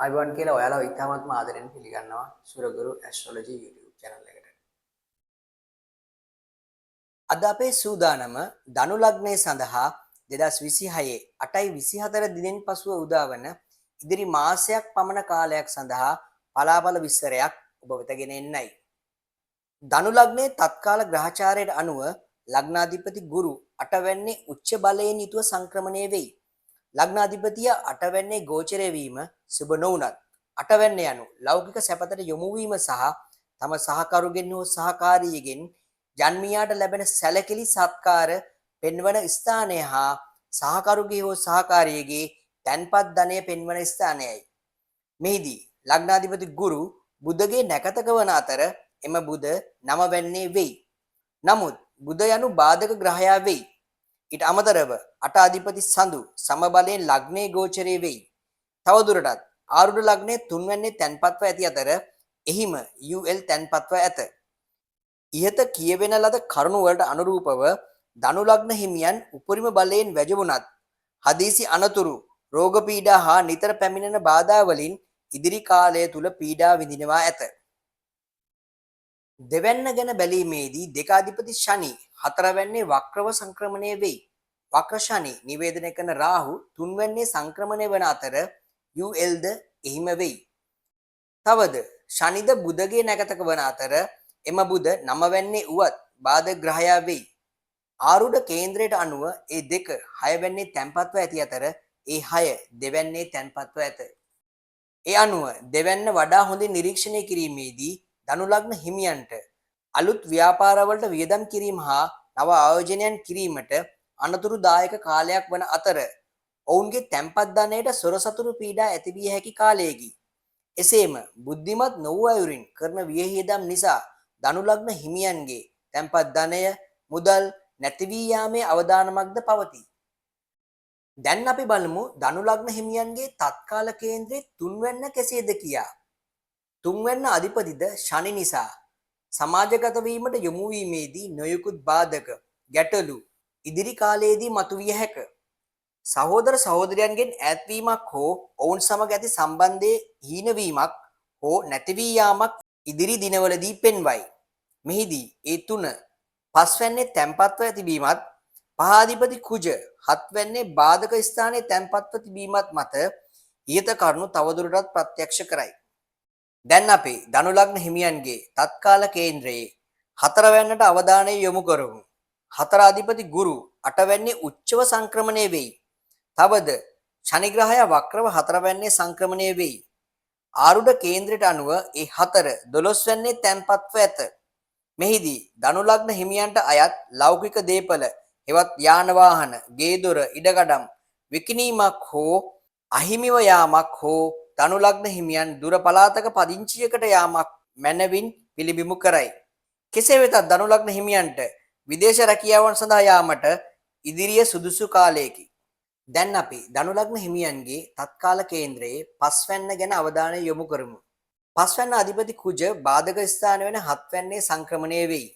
අයිබෝන් කියලා ඔයාලා ඉතාමත්ම ආදරෙන් පිළිගන්නවා සුරගුරු ඇස්ට්‍රොලොජි YouTube channel එකට. අද අපේ සූදානම ධනු ලග්නය සඳහා 2026 8/24 දිනෙන් පසුව උදාවන ඉදිරි මාසයක් පමණ කාලයක් සඳහා පලාපල විස්තරයක් ඔබ වෙත ගෙන එන්නයි. ධනු ලග්නයේ තත්කාල ග්‍රහචාරයට අනුව ලග්නාධිපති ගුරු 8 වෙන්නේ උච්ච බලයෙන් යුතුව සංක්‍රමණය වෙයි. ලග්නාධිපතිය 8 වෙන්නේ ගෝචරය වීම සුබ නොවුනත් 8 වෙන්නේ යනු ලෞකික සැපතට යොමු වීම සහ තම සහකරුගෙන් හෝ සහකාරියගෙන් ජන්මියාට ලැබෙන සැලකිලි සත්කාර පෙන්වන ස්ථානය හා සහකරුගේ හෝ සහකාරියගේ තැන්පත් ධනය පෙන්වන ස්ථානයයි. මෙහිදී ලග්නාධිපති ගුරු බුධගේ නැකතක වන අතර එම බුධ 9 වෙන්නේ වෙයි. නමුත් බුධ යනු බාධක ග්‍රහයා වෙයි. ඊට අමතරව 8 අධිපති සඳු සමබලයෙන් ලග්නේ ගෝචරයේ වෙයි. තවදුරටත් ආරුඪ ලග්නේ 3 වෙන්නේ තැන්පත්ව ඇති අතර එහිම UL තැන්පත්ව ඇත. ඉහත කියවෙන ලද කරුණු වලට අනුරූපව ධනු ලග්න හිමියන් උපරිම බලයෙන් වැජඹුණත් හදිසි අනතුරු රෝග පීඩා හා නිතර පැමිණෙන බාධා වලින් ඉදිරි කාලය තුල පීඩා විඳිනවා ඇත. දෙවැන්න ගැන බැලීමේදී දෙකාධිපති ශනි 4 වෙන්නේ වක්‍රව සංක්‍රමණය වෙයි. වක්‍ර ශනි නිවේදනය කරන රාහු 3 වෙන්නේ සංක්‍රමණය වන අතර UL ද එහිම වෙයි. තවද ශනිද බුධගේ නැකතක වන අතර එම බුධ 9 වෙන්නේ උවත් බාධක ග්‍රහයා වෙයි. ආරුඪ කේන්ද්‍රයට අනුව ඒ දෙක 6 වෙන්නේ තැන්පත්ව ඇති අතර ඒ 6 දෙවැන්නේ තැන්පත්ව ඇත. ඒ අනුව දෙවැන්න වඩා හොඳින් නිරීක්ෂණය කිරීමේදී ධනු ලග්න හිමියන්ට අලුත් ව්‍යාපාරවලට වියදම් කිරීම හා නව ආයෝජනයන් කිරීමට අනතුරුදායක කාලයක් වන අතර ඔවුන්ගේ තැන්පත් ධනයට සොරසතුරු පීඩා ඇති විය හැකි කාලයකි. එසේම බුද්ධිමත් නොවූ අයුරින් කරන වියහියදම් නිසා ධනු ලග්න හිමියන්ගේ තැන්පත් ධනය මුදල් නැති වී යාමේ අවදානමක්ද පවතී. දැන් අපි බලමු ධනු ලග්න හිමියන්ගේ තත්කාල කේන්ද්‍රයේ 3 වෙන්න කෙසේද කියා. 3 වෙන්න අධිපතිද ශනි නිසා සමාජගත වීමට යොමු වීමේදී නොයෙකුත් බාධක ගැටලු ඉදිරි කාලයේදී මතුවිය හැක. සහෝදර සහෝදරයන්ගෙන් ඈත්වීමක් හෝ ඔවුන් සමග ඇති සම්බන්ධයේ හීනවීමක් හෝ නැති වී යාමක් ඉදිරි දිනවලදී පෙන්වයි. මෙහිදී ඒ තුන පස්වැන්නේ තැන්පත්ව ඇතිවීමත් පහාධිපති කුජ 7 වෙන්නේ බාධක ස්ථානයේ තැන්පත්ව තිබීමත් මත ඊත කරුණු තවදුරටත් ප්‍රත්‍යක්ෂ කරයි. දැන් අපි ධනු ලග්න හිමියන්ගේ තත්කාල කේන්ද්‍රයේ 4 වෙන්නට අවධානය යොමු කරමු. 4 අධිපති ගුරු 8 වෙන්නේ උච්චව සංක්‍රමණය වෙයි. තවද ශනි ග්‍රහය වක්‍රව 4 වෙන්නේ සංක්‍රමණය වෙයි. ආරුඪ කේන්ද්‍රයට අනුව ඒ 4 12 වෙන්නේ තැන්පත්ව ඇත. මෙහිදී ධනු ලග්න හිමියන්ට අයත් ලෞකික දේපල එවත් යාන වාහන, ගේ දොර, ඉඩකඩම් විකිණීමක් හෝ අහිමිව යාමක් හෝ ධනු ලග්න හිමියන් දුර පළාතක පදිංචියකට යාමක් මැනවින් පිළිබිඹු කරයි. කෙසේ වෙතත් ධනු ලග්න හිමියන්ට විදේශ රැකියාවන් සඳහා යාමට ඉදිරිය සුදුසු කාලයකි. දැන් අපි ධනු ලග්න හිමියන්ගේ තත්කාල කේන්ද්‍රයේ පස්වැන්න ගැන අවධානය යොමු කරමු. පස්වැන්න අධිපති කුජ බාධක ස්ථාන වෙන 7 වැන්නේ සංක්‍රමණය වෙයි.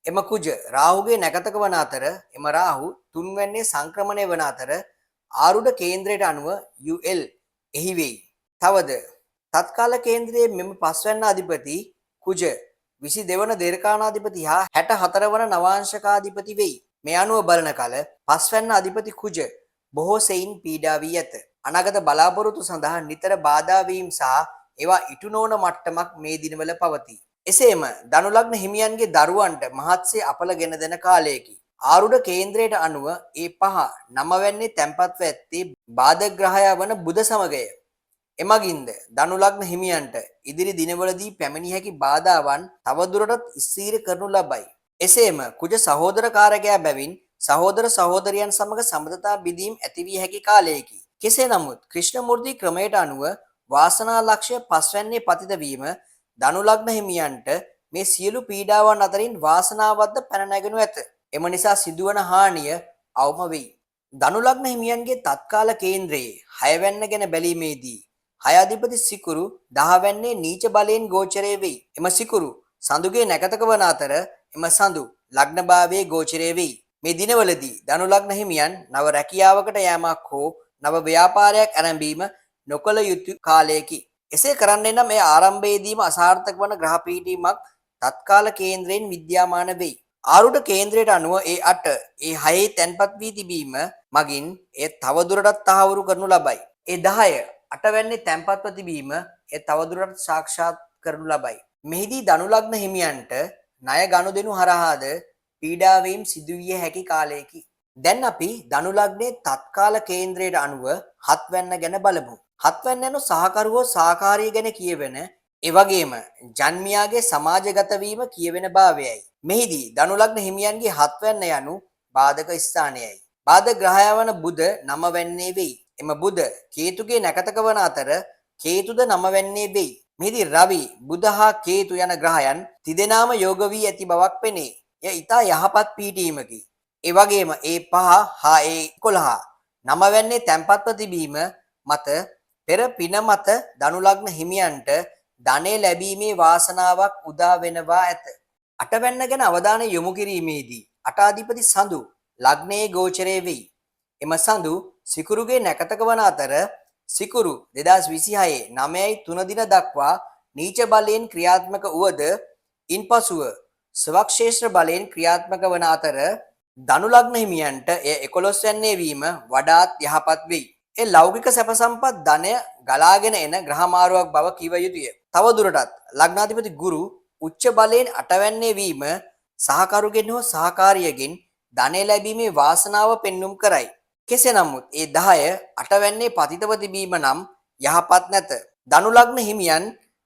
එම කුජ රාහුගේ නැකතක වන අතර එම රාහු 3 වැන්නේ සංක්‍රමණය වන අතර ආරුඪ කේන්ද්‍රයට අනුව UL එහි වෙයි. තවද තත්කාල කේන්ද්‍රයේ මෙම පස්වැන්න අධිපති කුජ 22 වන දේර්ඝානාධිපති හා 64 වන නවාංශකාධිපති වෙයි. මේ අනුව බලන කල පස්වැන්න අධිපති කුජ බොහෝ සෙයින් පීඩා වී ඇත. අනාගත බලාපොරොත්තු සඳහා නිතර බාධා වීම සහ ඒවා ඉටු නොවන මට්ටමක් මේ දිනවල පවතී. එසේම ධනු ලග්න හිමියන්ගේ දරුවන්ට මහත්සේ අපල ගෙන දෙන කාලයකි. ආරුඪ කේන්ද්‍රයට අනුව ඒ 5 9 වෙන්නේ තැන්පත්ව ඇත්තේ බාධක ග්‍රහයා වන බුධ සමගය. එමගින්ද ධනු ලග්න හිමියන්ට ඉදිරි දිනවලදී පැමිණිය හැකි බාධාවන් තවදුරටත් ස්ථීර කරනු ලබයි. එසේම කුජ සහෝදර කාරකයා බැවින් සහෝදර සහෝදරියන් සමග සම්බන්ධතා බිඳීම් ඇති විය හැකි කාලයකි. කෙසේ නමුත් ක්‍රිෂ්ණමූර්ති ක්‍රමයට අනුව වාසනා ලක්ෂ්‍ය පස්වැන්නේ පතිත වීම ධනු ලග්න හිමියන්ට මේ සියලු පීඩාවන් අතරින් වාසනාවක්ද පැන නැගෙනු ඇත. එම නිසා සිදුවන හානිය අවම වෙයි. ධනු ලග්න හිමියන්ගේ තත්කාල කේන්ද්‍රයේ 6 වැන්න ගැන බැලීමේදී 6 අධිපති සිකුරු 10 වැන්නේ නීච බලයෙන් ගෝචරය වෙයි. එම සිකුරු සඳුගේ නැකතක වන අතර එම සඳු ලග්න භාවයේ ගෝචරය වෙයි. මේ දිනවලදී ධනු ලග්න හිමියන් නව රැකියාවකට යෑමක් හෝ නව ව්‍යාපාරයක් ආරම්භීම නොකළ යුතු කාලයකි. එසේ කරන්නේ නම් මේ ආරම්භයේදීම අසාර්ථක වන ග්‍රහ පීඩීමක් තත්කාල කේන්ද්‍රයෙන් විද්‍යාමාන වෙයි. ආරූඪ කේන්ද්‍රයට අනුව ඒ 8 ඒ 6 තැන්පත් වී තිබීම මගින් එය තවදුරටත් තහවුරු කරනු ලබයි. ඒ 10 8 තැන්පත්ව තිබීම එය තවදුරටත් සාක්ෂාත් කරනු ලබයි. මෙහිදී ධනු ලග්න හිමියන්ට ණය ගනුදෙනු හරහාද පීඩා වීම සිදුවිය හැකි කාලයකි. දැන් අපි ධනු ලග්නයේ තත්කාල කේන්ද්‍රයට අනුව 7 ගැන බලමු. 7 යනු සහකරුවෝ සහකාරිය ගැන කියවෙන එවැගේම ජන්මියාගේ සමාජගත වීම කියවෙන භාවයයි. මෙහිදී ධනු ලග්න හිමියන්ගේ 7 යනු බාධක ස්ථානයයි. බාධක ග්‍රහය වන බුධ 9 වෙයි. එම බුධ කේතුගේ නැකතක වන අතර කේතුද 9 වෙයි. මෙහිදී රවි බුධ හා කේතු යන ග්‍රහයන් තිදෙනාම යෝග වී ඇති බවක් පෙනේ. එය ඊට යහපත් පීඨීමකි. ඒ වගේම ඒ 5 හා ඒ 11 9 තැන්පත්ව තිබීම මත පෙර පින මත ධනු ලග්න හිමියන්ට ධනෙ ලැබීමේ වාසනාවක් උදා වෙනවා ඇත. 8 ගැන අවධානය යොමු කිරීමේදී 8 අධිපති සඳු ලග්නයේ ගෝචරය වෙයි. එම සඳු සිකුරුගේ නැකතක වන අතර සිකුරු 2026 9.3 දින දක්වා නීච බලයෙන් ක්‍රියාත්මක වුවද ඉන්පසුව ස්වක්ෂේත්‍ර බලයෙන් ක්‍රියාත්මක වන අතර ධනු ලග්න හිමියන්ට එය 11 වීම වඩාත් යහපත් වෙයි. ඒ ලෞකික සැප සම්පත් ධනය ගලාගෙන එන ග්‍රහ මාරුවක් බව කිව යුතුය. තවදුරටත් ලග්නාධිපති ගුරු උච්ච බලයෙන් 8 වීම සහකරුගෙන් හෝ සහකාරියගෙන් ධනය ලැබීමේ වාසනාව පෙන්눔 කරයි. කෙසේ නමුත් ඒ 10 8 පතිතව තිබීම නම් යහපත් නැත. ධනු ලග්න හිමියන්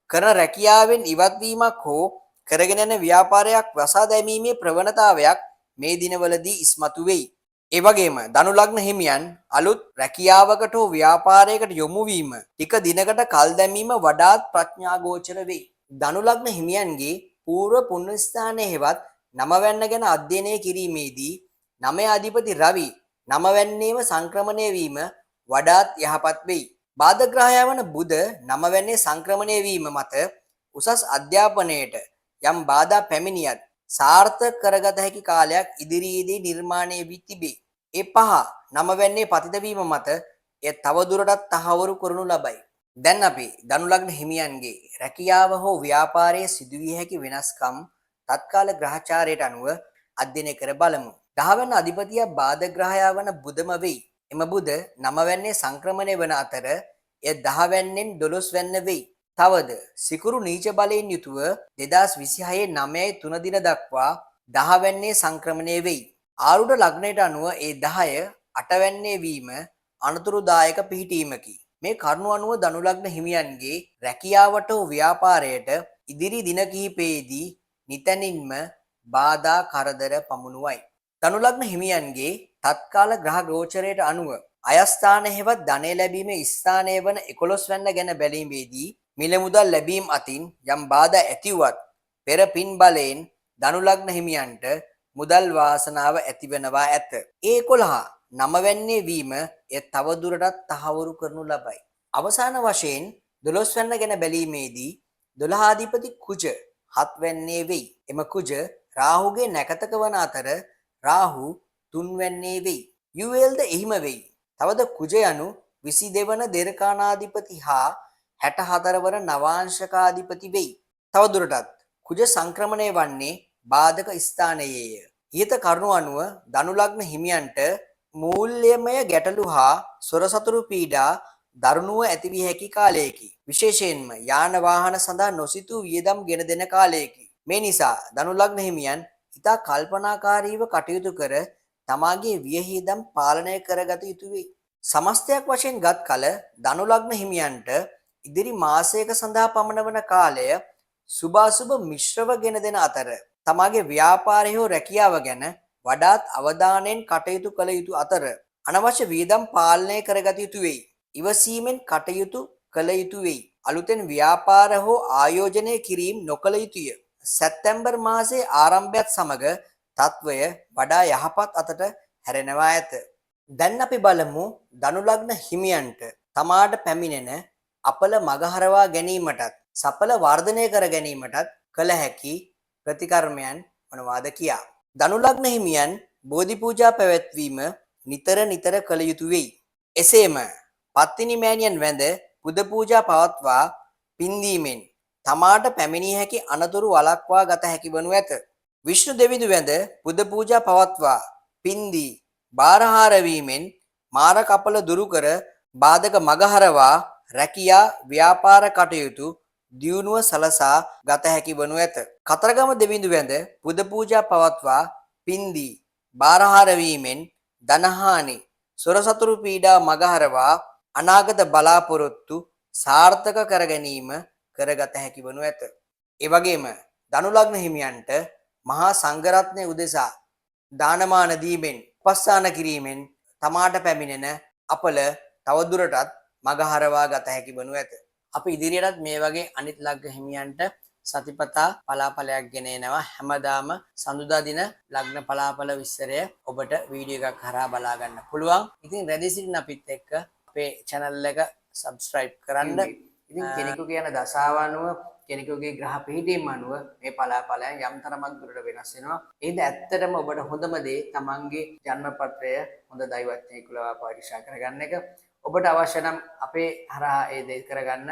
කරන රැකියාවෙන් ඉවත් වීමක් හෝ කරගෙන යන ව්‍යාපාරයක් වසා දැමීමේ ප්‍රවණතාවයක් මේ දිනවලදී ඉස්මතු වෙයි. ඒ වගේම ධනු ලග්න හිමියන් අලුත් රැකියාවකට හෝ ව්‍යාපාරයකට යොමු වීම ටික දිනකට කල් දැමීම වඩාත් ප්‍රඥාගෝචර වෙයි. ධනු ලග්න හිමියන්ගේ పూర్ව පුණ්‍ය ස්ථානයේ හෙවත් 9 ගැන අධ්‍යයනය කිරීමේදී 9 අධිපති රවි 9 සංක්‍රමණය වීම වඩාත් යහපත් වෙයි. බාධක ග්‍රහය වන බුධ 9 සංක්‍රමණය වීම මත උසස් අධ්‍යාපනයට යම් බාධා පැමිණියත් සාර්ථක කරගත හැකි කාලයක් ඉදිරියේදී නිර්මාණය වී තිබේ. ඒ 5 9 පතිත වීම මත එය තවදුරටත් තහවුරු කරනු ලබයි. දැන් අපි ධනු ලග්න හිමියන්ගේ රැකියාව හෝ ව්‍යාපාරයේ සිදුවිය හැකි වෙනස්කම් තත්කාල ග්‍රහචාරයට අනුව අධ්‍යයනය කර බලමු. 10 වෙනි අධිපතිය බාධක ග්‍රහය වන බුධම වෙයි. එම බුධ 9 සංක්‍රමණය වන අතර එය 10 12 වෙයි. තවද සිකුරු නීච බලයෙන් යුතුව 2026 9.3 දින දක්වා 10 සංක්‍රමණය වෙයි. ආරූඪ ලග්නයට අනුව ඒ 10 8 වීම අනතුරුදායක පිහිටීමකි. මේ කරුණු අනුව ධනු ලග්න හිමියන්ගේ රැකියාවට හෝ ව්‍යාපාරයට ඉදිරි දින කිහිපයේදී නිතැනින්ම බාධා කරදර පමුණුවයි. ධනු ලග්න හිමියන්ගේ තත්කාල ග්‍රහ ගෝචරයට අනුව අයස්ථාන හෙවත් ධනය ලැබීමේ ස්ථානය වන 11 ගැන බැලීමේදී මිල මුදල් ලැබීම අතින් යම් බාධා ඇතිවත් පෙර පින් බලයෙන් ධනු ලග්න හිමියන්ට මුදල් වාසනාව ඇතිවෙනවා ඇත. ඒ 11 9 වීම එය තවදුරටත් තහවුරු කරනු ලබයි. අවසාන වශයෙන් 12 ගැන බැලීමේදී 12 අධිපති කුජ 7 වෙයි. එම කුජ රාහුගේ නැකතක වන අතර රාහු 3 වෙයි. UL ද එහිම වෙයි. තවද කුජ යනු 22 වන දෙරකානාධිපති හා 64 වන නවාංශකාධිපති වෙයි. තවදුරටත් කුජ සංක්‍රමණය වන්නේ බාධක ස්ථානයේය. ඊට කරුණු අනුව ධනු ලග්න හිමියන්ට මූල්‍යමය ගැටලු හා සොරසතුරු පීඩා දරුණුව ඇතිවිය හැකි කාලයකි. විශේෂයෙන්ම යාන වාහන සඳහා නොසිතූ වියදම් ගෙන දෙන කාලයකි. මේ නිසා ධනු ලග්න හිමියන් ඉතා කල්පනාකාරීව කටයුතු කර තමාගේ වියහියදම් පාලනය කරගත යුතු වෙයි. සමස්තයක් වශයෙන් ගත් කල ධනු ලග්න හිමියන්ට ඉදිරි මාසයක සඳහා පමණ වන කාලය සුභාසුභ මිශ්‍රව ගෙන දෙන අතර තමාගේ ව්‍යාපාරය හෝ රැකියාව ගැන වඩාත් අවධානයෙන් කටයුතු කළ යුතු අතර අනවශ්‍ය වියදම් පාලනය කරගත යුතු වෙයි. ඉවසීමෙන් කටයුතු කළ යුතු වෙයි. අලුතෙන් ව්‍යාපාර හෝ ආයෝජනය කිරීම නොකළ යුතුය. සැප්තැම්බර් මාසයේ ආරම්භයත් සමග තත්වය වඩා යහපත් අතට හැරෙනවා ඇත. දැන් අපි බලමු ධනු ලග්න හිමියන්ට තමාට පැමිණෙන අපල මගහරවා ගැනීමටත් සඵල වර්ධනය කර ගැනීමටත් කළ හැකි ප්‍රතිකර්මයන් මොනවාද කියා. ධනු ලග්න හිමියන් බෝධි පූජා පැවැත්වීම නිතර කළ යුතු වෙයි. එසේම පත්තිනි මෑණියන් වැඳ පුද පූජා පවත්වා පින්දීමෙන් තමාට පැමිණිය හැකි අනතුරු වළක්වා ගත හැකි වනු ඇත. විෂ්ණු දෙවිඳු වැඳ පුද පූජා පවත්වා පින්දී බාරහාර වීමෙන් මාර කපල දුරු කර බාධක මගහරවා රැකියා ව්‍යාපාර කටයුතු දියුණුව සලසා ගත හැකි වනු ඇත. කතරගම දෙවිඳු වැඳ පුද පූජා පවත්වා පින්දී බාරහාර වීමෙන් ධනහානි සොරසතුරු පීඩා මගහරවා අනාගත බලාපොරොත්තු සාර්ථක කර ගැනීම කරගත හැකි වනු ඇත. ඒ වගේම ධනු ලග්න හිමියන්ට මහා සංඝරත්නය උදෙසා දානමාන දීමෙන් උපස්ථාන කිරීමෙන් තමාට පැමිණෙන අපල තවදුරටත් මගහරවා ගත හැකි වනු ඇත. අපි ඉදිරියටත් මේ වගේ අනිත් ලග්න හිමියන්ට සතිපතා පලාපලයක් ගෙන එනවා. හැමදාම සඳුදා දින ලග්න පලාපල විස්තරය ඔබට වීඩියෝ එකක් හරහා බලා ගන්න පුළුවන්. ඉතින් රැඳී සිටින අපිත් එක්ක අපේ channel එක subscribe කරන්න. ඉතින් කෙනෙකුගේ යන දශාව අනුව කෙනෙකුගේ ග්‍රහ පිහිටීම අනුව මේ පලාපලයන් යම් තරමක් දුරට වෙනස් වෙනවා. ඒද ඇත්තටම ඔබට හොඳම දේ තමන්ගේ ජන්මපත්‍රය හොඳ දෛවඥයෙක් ලවා පරීක්ෂා කරගන්න එක. ඔබට අවශ්‍ය නම් අපේ හරහා ඒ දේ කරගන්න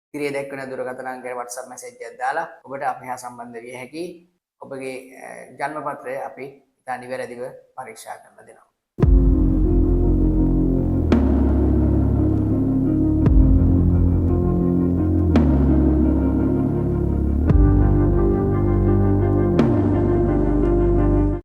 ඉතිරිය දැක්වෙන දුරකථන අංකයට WhatsApp message එකක් දාලා ඔබට අපි හා සම්බන්ධ විය හැකි. ඔබගේ ජන්මපත්‍රය අපි ඉතා නිවැරදිව පරීක්ෂා කරලා දෙනවා.